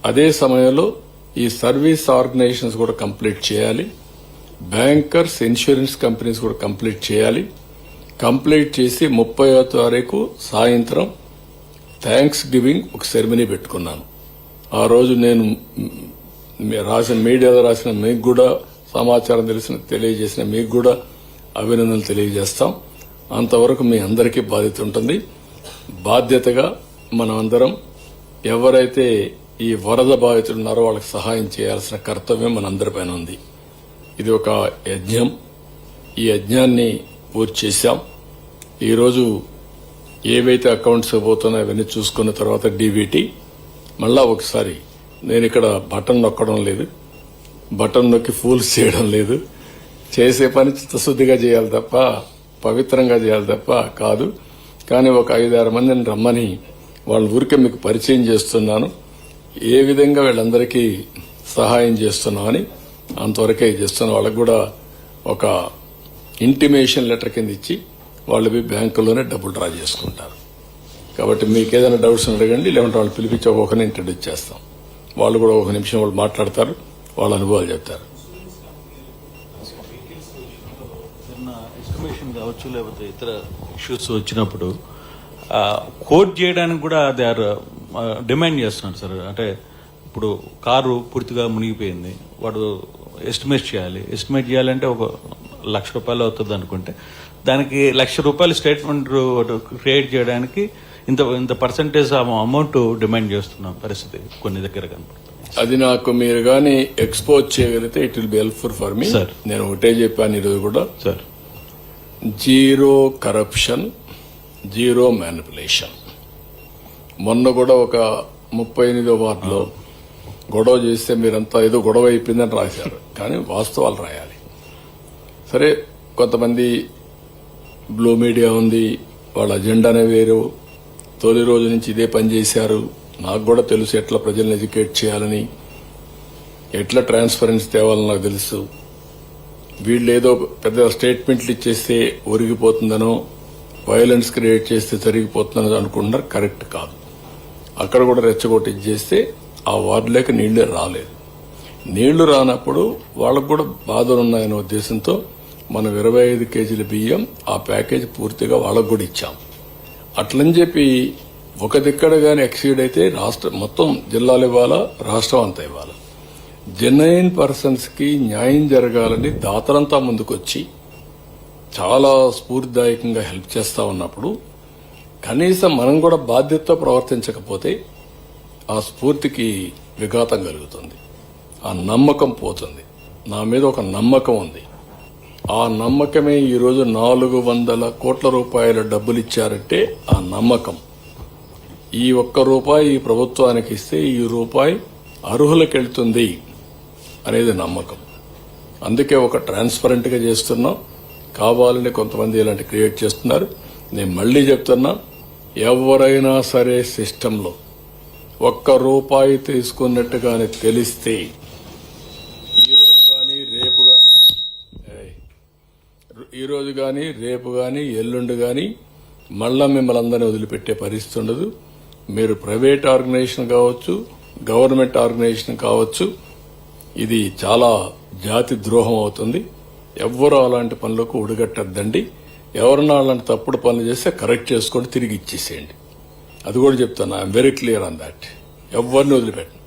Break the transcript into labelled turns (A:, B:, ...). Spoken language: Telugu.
A: అదే సమయంలో ఈ సర్వీస్ ఆర్గనైజేషన్స్ కూడా కంప్లీట్ చేయాలి. బ్యాంకర్స్, ఇన్సూరెన్స్ కంపెనీస్ కూడా కంప్లీట్ చేయాలి. కంప్లీట్ చేసి 30వ తారీఖు సాయంత్రం థ్యాంక్స్ గివింగ్ ఒక సెరమనీ పెట్టుకున్నాను. ఆ రోజు నేను మీడియాలో రాసిన మీకు కూడా సమాచారం తెలియజేసిన మీకు కూడా అభినందనలు తెలియజేస్తాం. అంతవరకు మీ అందరికీ బాధ్యత ఉంటుంది. బాధ్యతగా మనం అందరం ఎవరైతే ఈ వరద బాధితులు ఉన్నారో వాళ్ళకి సహాయం చేయాల్సిన కర్తవ్యం మనందరిపైన ఉంది. ఇది ఒక యజ్ఞం. ఈ యజ్ఞాన్ని పూర్తి చేశాం. ఈరోజు ఏవైతే అకౌంట్స్ పోతున్నాయో అవన్నీ చూసుకున్న తర్వాత డీబీటీ మళ్ళా ఒకసారి నేను ఇక్కడ బటన్ నొక్కడం లేదు, బటన్ నొక్కి ఫూల్స్ చేయడం లేదు. చేసే పని చిత్తశుద్దిగా చేయాలి తప్ప, పవిత్రంగా చేయాలి తప్ప కాదు. కానీ ఒక 5-6 మందిని రమ్మని వాళ్ళ ఊరికే మీకు పరిచయం చేస్తున్నాను. ఏ విధంగా వీళ్ళందరికీ సహాయం చేస్తున్నామని అంతవరకే చేస్తున్నాం. వాళ్ళకు కూడా ఒక ఇంటిమేషన్ లెటర్ కింద ఇచ్చి వాళ్ళు బ్యాంకుల్లోనే డబ్బులు డ్రా చేసుకుంటారు. కాబట్టి మీకు ఏదైనా డౌట్స్ అడగండి, లేకుంటే వాళ్ళు పిలిపించి ఒక్కొక్కరిని ఇంట్రడ్యూస్ చేస్తాం. వాళ్ళు కూడా ఒక నిమిషం వాళ్ళు మాట్లాడతారు, వాళ్ళ అనుభవాలు చెప్తారు.
B: ఎస్టిమేషన్ కావచ్చు, లేకపోతే ఇతర ఇష్యూస్ వచ్చినప్పుడు కోట్ చేయడానికి కూడా దే ఆర్ డిమాండ్ చేస్తున్నారు సార్. అంటే ఇప్పుడు కారు పూర్తిగా మునిగిపోయింది, వాడు ఎస్టిమేట్ చేయాలంటే ఒక ₹1,00,000 అవుతుంది అనుకుంటే దానికి ₹1,00,000 స్టేట్మెంట్ క్రియేట్ చేయడానికి ఇంత పర్సంటేజ్ అమౌంట్ డిమాండ్ చేస్తున్న పరిస్థితి కొన్ని దగ్గర కనపడుతుంది.
A: అది నాకు మీరు గానీ ఎక్స్పోజ్ చేయగలిగితే it will be helpful for me. నేను ఒకటే చెప్పాను ఈరోజు కూడా sir, zero corruption, zero manipulation. మొన్న కూడా ఒక 38వ వార్డులో గొడవ చేస్తే మీరంతా ఏదో గొడవ అయిపోయిందని రాశారు, కానీ వాస్తవాలు రాయాలి. సరే, కొంతమంది బ్లూ మీడియా ఉంది, వాళ్ళ అజెండానే వేరు. తొలి రోజు నుంచి ఇదే పని చేశారు. నాకు కూడా తెలుసు ఎట్లా ప్రజలను ఎడ్యుకేట్ చేయాలని, ఎట్లా ట్రాన్స్పరెన్సీ తేవాలని నాకు తెలుసు. వీళ్ళు ఏదో పెద్ద స్టేట్మెంట్లు ఇచ్చేస్తే ఒరిగిపోతుందనో, వైలెన్స్ క్రియేట్ చేస్తే జరిగిపోతుందనో అనుకుంటున్నారు. కరెక్ట్ కాదు. అక్కడ కూడా రెచ్చగొట్టి ఇచ్చేస్తే ఆ వార్డులోకి నీళ్లే రాలేదు. నీళ్లు రానప్పుడు వాళ్ళకు కూడా బాధలున్నాయనే ఉద్దేశంతో మనం 25 కేజీల బియ్యం ఆ ప్యాకేజ్ పూర్తిగా వాళ్ళకు కూడా ఇచ్చాం. అట్లని చెప్పి ఒక దిక్కడ గాని ఎక్సీడ్ అయితే రాష్ట్రం మొత్తం జిల్లాలు ఇవ్వాలా, రాష్ట్రం అంతా ఇవ్వాలా. జెన్యున్ పర్సన్స్ కి న్యాయం జరగాలని దాతలంతా ముందుకొచ్చి చాలా స్ఫూర్తిదాయకంగా హెల్ప్ చేస్తా ఉన్నప్పుడు కనీసం మనం కూడా బాధ్యతతో ప్రవర్తించకపోతే ఆ స్ఫూర్తికి విఘాతం కలుగుతుంది, ఆ నమ్మకం పోతుంది. నా మీద ఒక నమ్మకం ఉంది. ఆ నమ్మకమే ఈరోజు 400 కోట్ల రూపాయల డబ్బులు ఇచ్చారంటే ఆ నమ్మకం. ఈ ₹1 ఈ ప్రభుత్వానికి ఇస్తే ఈ రూపాయి అర్హులకెళ్తుంది అనేది నమ్మకం. అందుకే ఒక ట్రాన్స్పరెంట్ గా చేస్తున్నాం. కావాలని కొంతమంది ఇలాంటి క్రియేట్ చేస్తున్నారు. నేను మళ్లీ చెప్తున్నా, ఎవరైనా సరే సిస్టంలో ₹1 తీసుకున్నట్టుగానే తెలిస్తే ఈ రోజు గాని రేపు గాని ఎల్లుండి గాని మళ్ళా మిమ్మల్ని అందరినీ వదిలిపెట్టే పరిస్థితి ఉండదు. మీరు ప్రైవేట్ ఆర్గనైజేషన్ కావచ్చు, గవర్నమెంట్ ఆర్గనైజేషన్ కావచ్చు, ఇది చాలా జాతి ద్రోహం అవుతుంది. ఎవ్వరూ అలాంటి పనులకు ఒడిగట్టద్దండి. ఎవరన్నా అలాంటి తప్పుడు పనులు చేస్తే కరెక్ట్ చేసుకొని తిరిగి ఇచ్చేసేయండి. అది కూడా చెప్తాను. I'm very clear on that. ఎవరిని వదిలిపెట్టండి.